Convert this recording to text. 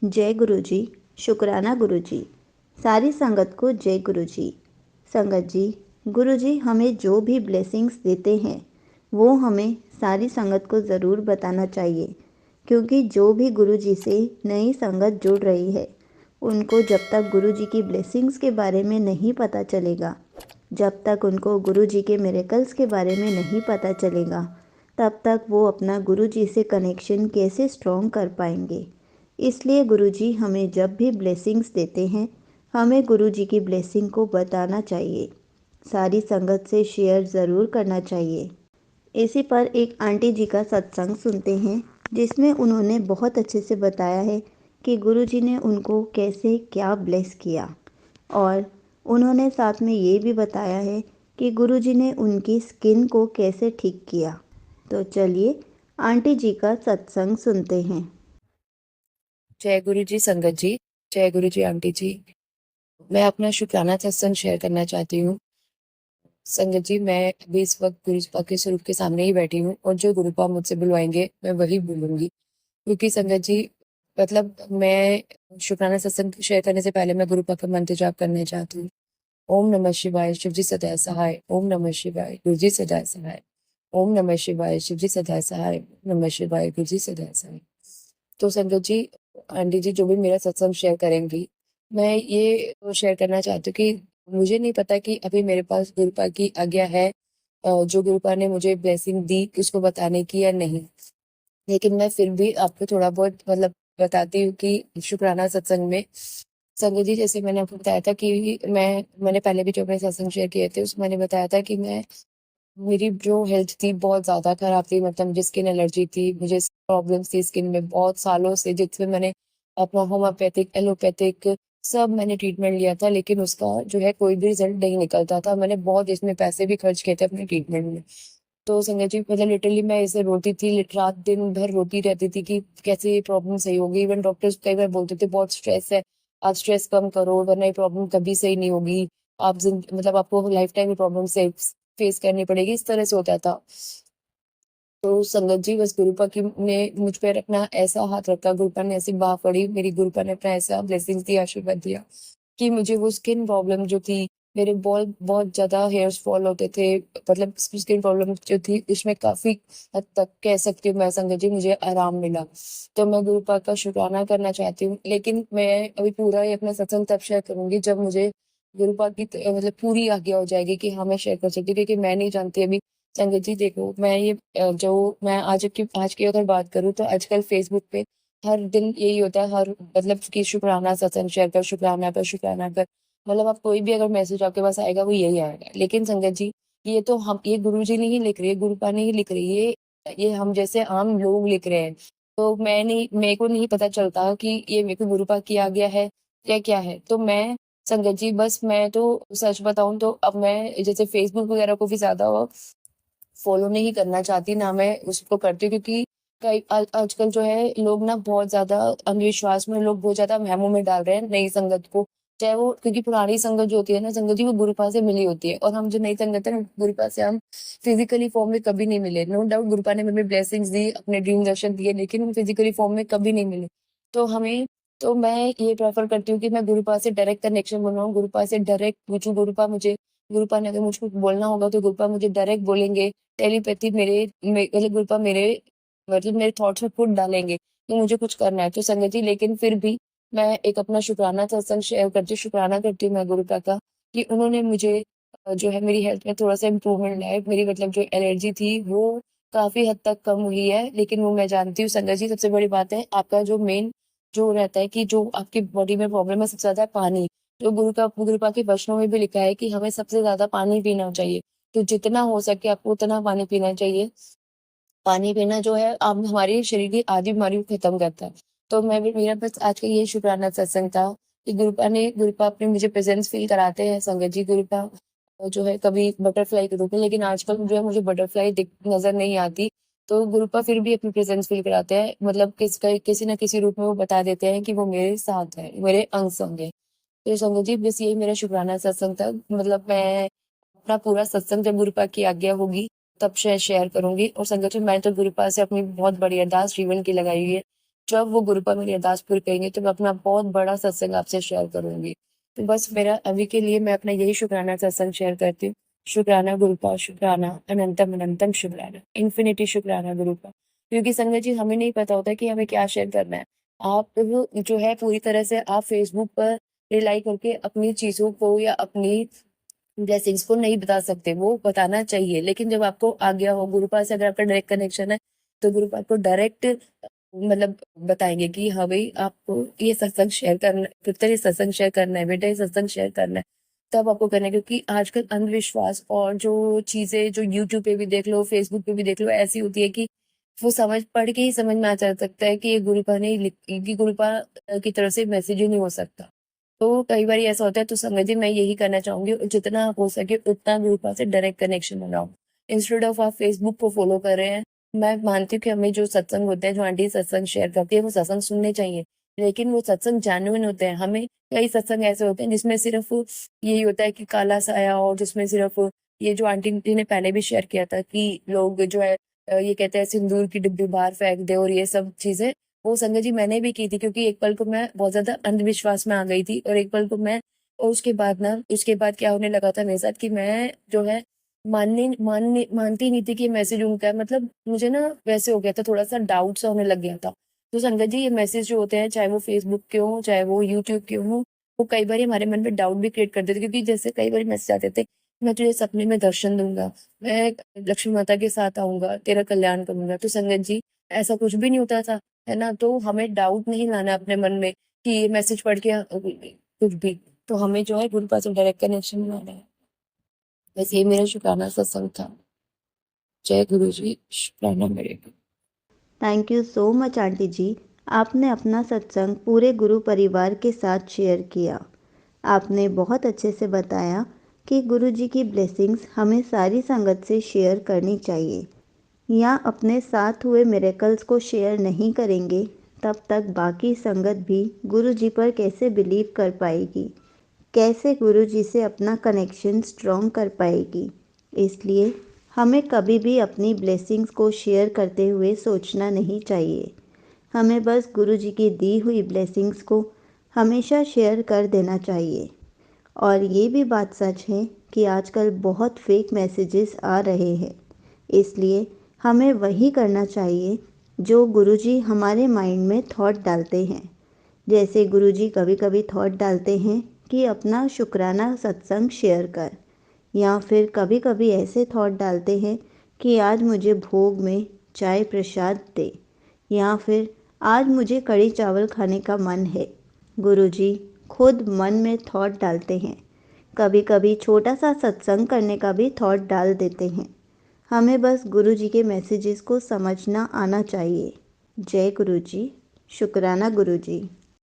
जय गुरु जी। शुक्राना गुरु जी। सारी संगत को जय गुरु जी। संगत जी, गुरु जी हमें जो भी ब्लेसिंग्स देते हैं वो हमें सारी संगत को ज़रूर बताना चाहिए, क्योंकि जो भी गुरु जी से नई संगत जुड़ रही है उनको जब तक गुरु जी की ब्लेसिंग्स के बारे में नहीं पता चलेगा, जब तक उनको गुरु जी के मिरेकल्स के बारे में नहीं पता चलेगा, तब तक वो अपना गुरु जी से कनेक्शन कैसे स्ट्रॉन्ग कर पाएंगे। इसलिए गुरुजी हमें जब भी ब्लेसिंग्स देते हैं हमें गुरुजी की ब्लेसिंग को बताना चाहिए, सारी संगत से शेयर ज़रूर करना चाहिए। इसी पर एक आंटी जी का सत्संग सुनते हैं जिसमें उन्होंने बहुत अच्छे से बताया है कि गुरुजी ने उनको कैसे क्या ब्लेस किया, और उन्होंने साथ में ये भी बताया है कि गुरुजी ने उनकी स्किन को कैसे ठीक किया। तो चलिए आंटी जी का सत्संग सुनते हैं। जय गुरु जी संगत जी। जय गुरु जी आंटी जी। मैं अपना शुक्राना सत्संग शेयर करना चाहती हूँ। संगत जी, मैं अभी इस वक्त गुरुपा के स्वरूप के सामने ही बैठी हूँ और जो गुरुपा मुझसे बुलवाएंगे मैं वही बोलूंगी, क्योंकि संगत जी मतलब मैं शुक्राना सत्संग शेयर करने से पहले मैं गुरुपा का मंत्र जाप करना चाहती हूँ। ओम नमः शिवाय, शिव जी सदैव सहाय। ओम नमः शिवाय, गुरु जी सदैव सहाय। ओम नमः शिवाय, शिव जी सदैव सहाय। ओम नमः शिवाय, गुरु जी सदैव सहाय। तो संगत जी, आंटी जी जो भी मेरा सत्संग शेयर करेंगी, मैं ये शेयर करना चाहती हूँ कि मुझे नहीं पता कि अभी मेरे पास गुरुपा की आज्ञा है, जो गुरुपा ने मुझे ब्लेसिंग दी उसको बताने की या नहीं। लेकिन मैं फिर भी आपको थोड़ा बहुत मतलब बताती हूँ कि शुक्राना सत्संग में संगत जी, जैसे मैंने आपको बताया था कि मैंने पहले भी जो अपने सत्संग शेयर किए थे उसमें मैंने बताया था कि मेरी जो हेल्थ थी बहुत ज़्यादा खराब थी, मतलब मुझे स्किन एलर्जी थी, मुझे प्रॉब्लम्स थी स्किन में बहुत सालों से, जिसमें मैंने अपना होम्योपैथिक, एलोपैथिक सब मैंने ट्रीटमेंट लिया था, लेकिन उसका जो है कोई भी रिजल्ट नहीं निकलता था। मैंने बहुत इसमें पैसे भी खर्च किए थे अपने ट्रीटमेंट में। तो संगत जी मतलब लिटरली मैं इसे रोती थी, रात दिन भर रोती रहती थी कि कैसे ये प्रॉब्लम सही होगी। इवन डॉक्टर्स कई बार बोलते थे बहुत स्ट्रेस है, आप स्ट्रेस कम करो वरना ये प्रॉब्लम कभी सही नहीं होगी, आप मतलब आपको लाइफ टाइम ये प्रॉब्लम से फेस करनी पड़ेगी, इस तरह से होता था। तो संगत जी बस गुरुपा की ने मुझ पर अपना ऐसा हाथ रखा, गुरुपा ने ऐसी बाह पड़ी मेरी, गुरुपा ने अपना ऐसा ब्लेसिंग्स दिया, आशीर्वाद दिया कि मुझे वो स्किन प्रॉब्लम जो थी, मेरे बहुत बहुत ज़्यादा हेयर्स फॉल होते थे, मतलब स्किन प्रॉब्लम जो थी उसमें काफ़ी हद तक कह सकती हूँ मैं संगत जी मुझे आराम मिला। तो मैं गुरुपा का शुक्राना करना चाहती हूँ, लेकिन मैं अभी पूरा ही अपना सत्संग तब शेयर करूँगी जब मुझे गुरुपा की मतलब पूरी आज्ञा हो जाएगी कि हाँ मैं शेयर कर सकती हूँ, क्योंकि मैं नहीं जानती अभी। संगत जी देखो, मैं ये जो मैं आज की अगर बात करूँ तो आजकल फेसबुक पे हर दिन यही होता है, हर मतलब कि शुक्राना सत्संग शेयर कर, शुक्राना कर, शुक्राना कर, मतलब आप कोई भी अगर मैसेज आपके पास आएगा वो यही आएगा। लेकिन संगत जी ये तो हम, ये गुरु जी नहीं लिख रही है, गुरुपा नहीं लिख रही है, ये हम जैसे आम लोग लिख रहे हैं। तो मेरे को नहीं पता चलता कि ये मेरे को गुरुपा किया गया है या क्या है। तो मैं संगत जी बस मैं तो सच बताऊं तो अब मैं जैसे फेसबुक वगैरह को भी ज्यादा फॉलो नहीं करना चाहती, ना मैं उसको करती हूँ, क्योंकि कई आजकल जो है लोग ना बहुत ज़्यादा अंधविश्वास में, लोग बहुत ज़्यादा वहमों में डाल रहे हैं नई संगत को। चाहे वो, क्योंकि पुरानी संगत जो होती है ना संगत जी, वो गुरुपा से मिली होती है, और हम जो नई संगत है ना गुरुपा से हम फिजिकली फॉर्म में कभी नहीं मिले। नो डाउट गुरुपा ने हमें ब्लेसिंग्स दी, अपने ड्रीम दर्शन दिए, लेकिन हम फिजिकली फॉर्म में कभी नहीं मिले। तो हमें तो मैं ये प्रेफर करती हूँ कि मैं गुरुपा से डायरेक्ट कनेक्शन बनाऊँ, गुरुपा से डायरेक्ट पूछूँ, गुरुपा ने अगर मुझको बोलना होगा तो गुरुपा मुझे डायरेक्ट बोलेंगे, टेलीपैथी मतलब गुरुपा मेरे थॉट्स में पुट डालेंगे कि मुझे कुछ करना है। तो संगत जी लेकिन फिर भी मैं एक अपना शुक्राना सत्संग शेयर करती हूँ, शुक्राना करती हूँ मैं गुरुपा का कि उन्होंने मुझे जो है मेरी हेल्थ में थोड़ा सा इम्प्रूवमेंट लाया है। मेरी मतलब जो एलर्जी थी वो काफी हद तक कम हुई है, लेकिन वो मैं जानती हूँ संगत जी, सबसे बड़ी बात है आपका जो मेन जो रहता है कि जो आपकी बॉडी में प्रॉब्लम है सबसे ज्यादा पानी। तो गुरुपा के वचनों में भी लिखा है कि हमें सबसे ज्यादा पानी पीना चाहिए। तो जितना हो सके आपको उतना पानी पीना चाहिए। पानी पीना जो है आप हमारे शरीर की आधी बीमारी को खत्म करता है। तो मैं भी, मेरा बस आज का ये शुक्राना सत्संग था कि गुरुपा अपने मुझे प्रेजेंस फील कराते हैं संगत जी। गुरुपा जो है कभी बटरफ्लाई के रूप में, लेकिन आजकल जो है मुझे बटरफ्लाई नजर नहीं आती। तो गुरुपा फिर भी अपनी प्रेजेंस फील कराते हैं, मतलब किसी ना किसी रूप में वो बता देते हैं कि वो मेरे साथ है, मेरे अंग संग है। तो संगत जी बस यही मेरा शुक्राना सत्संग था। मतलब मैं अपना पूरा सत्संग जब गुरुपा की आज्ञा होगी तब शेयर करूंगी। और संगत जी मैं तो गुरुपा से अपनी बहुत बड़ी अरदास जीवन की लगाई हुई है जब वो गुरुपा मेरी अरदास पूरी करेंगे तो मैं अपना बहुत बड़ा सत्संग आपसे शेयर करूँगी। तो बस मेरा अभी के लिए मैं अपना यही शुकराना सत्संग शेयर करती हूँ। शुकराना गुरुपा, शुकराना, अनंतम अनंतम शुकराना, इन्फिनिटी शुकराना गुरुपा। क्योंकि संगत जी हमें नहीं पता होता कि हमें क्या शेयर करना है। आप जो है पूरी तरह से आप फ़ेसबुक पर रिलाई करके अपनी चीज़ों को या अपनी ब्लेसिंग्स को नहीं बता सकते, वो बताना चाहिए। लेकिन जब आपको आ गया हो गुरुपाल से, अगर आपका डायरेक्ट कनेक्शन है, तो गुरुपाल को डायरेक्ट मतलब बताएँगे कि हाँ भई आपको ये सत्संग शेयर करना है, पुत्र ये सत्संग शेयर करना है, बेटा ये सत्संग शेयर करना है। तब आपको करना है, क्योंकि आजकल अंधविश्वास और जो चीज़ें जो यूट्यूब पे भी देख लो, फेसबुक पे भी देख लो, ऐसी होती है कि वो पढ़ के ही समझ में आ जा सकता है कि ये गुरुपा ने लिख कि गुरुपा की तरफ से मैसेज ही नहीं हो सकता। तो कई बारी ऐसा होता है, तो संगत जी मैं यही करना चाहूँगी, जितना हो सके उतना गुरुपा से डायरेक्ट कनेक्शन बनाओ। इंस्टेड ऑफ आप फेसबुक को फॉलो कर रहे हैं, मैं मानती हूँ कि हमें जो सत्संग होते हैं, जो आंटी सत्संग शेयर करती है, वो सत्संग सुनने चाहिए। लेकिन वो सत्संग जेन्युइन होते हैं। हमें कई सत्संग ऐसे होते हैं जिसमें सिर्फ़ यही होता है कि काला साया, और जिसमें सिर्फ़ ये जो आंटी जी ने पहले भी शेयर किया था कि लोग जो है ये कहते हैं सिंदूर की डिब्बी बाहर फेंक दे, और ये सब चीज़ें, वो संगत जी मैंने भी की थी, क्योंकि एक पल को मैं बहुत ज़्यादा अंधविश्वास में आ गई थी, और एक पल को मैं, और उसके बाद क्या होने लगा था मेरे साथ कि मैं जो है मानती नहीं थी कि ये मैसेज उनका है। मतलब मुझे ना वैसे हो गया था, थोड़ा-सा डाउट सा होने लग गया था। तो संगत जी ये मैसेज जो होते हैं, चाहे वो फ़ेसबुक के हों, चाहे वो यूट्यूब के हों, वो कई बारी हमारे मन में डाउट भी क्रिएट कर देते, क्योंकि जैसे कई बारी मैसेज आते थे, मैं तुझे सपने में दर्शन दूँगा, मैं लक्ष्मी माता के साथ आऊँगा, तेरा कल्याण करूँगा। तो संगत जी ऐसा कुछ भी नहीं होता था, है ना? तो हमें डाउट नहीं लाना अपने मन में कि ये मैसेज पढ़ के कुछ भी। तो हमें जो है गुरु पास से डायरेक्ट कनेक्शन बनाना है। बस ये मेरा शुक्राना सत्संग था। जय गुरु जी, शुक्राना मेरे को। Thank you so much aunty जी। आपने अपना सत्संग पूरे गुरु परिवार के साथ शेयर किया। आपने बहुत अच्छे से बताया कि गुरु जी की ब्लेसिंग्स हमें सारी संगत से शेयर करनी चाहिए, या अपने साथ हुए मिरेकल्स को शेयर नहीं करेंगे तब तक बाकी संगत भी गुरु जी पर कैसे बिलीव कर पाएगी, कैसे गुरु जी से अपना कनेक्शन स्ट्रॉन्ग कर पाएगी। इसलिए हमें कभी भी अपनी ब्लेसिंग्स को शेयर करते हुए सोचना नहीं चाहिए। हमें बस गुरु जी की दी हुई ब्लेसिंग्स को हमेशा शेयर कर देना चाहिए। और ये भी बात सच है कि आजकल बहुत फेक मैसेजेस आ रहे हैं, इसलिए हमें वही करना चाहिए जो गुरुजी हमारे माइंड में थॉट डालते हैं। जैसे गुरुजी कभी कभी थॉट डालते हैं कि अपना शुक्राना सत्संग शेयर कर, या फिर कभी कभी ऐसे थॉट डालते हैं कि आज मुझे भोग में चाय प्रसाद दे, या फिर आज मुझे कढ़ी चावल खाने का मन है। गुरुजी खुद मन में थॉट डालते हैं। कभी कभी छोटा सा सत्संग करने का भी थॉट डाल देते हैं। हमें बस गुरु जी के मैसेजेस को समझना आना चाहिए। जय गुरु जी। शुक्राना गुरु जी।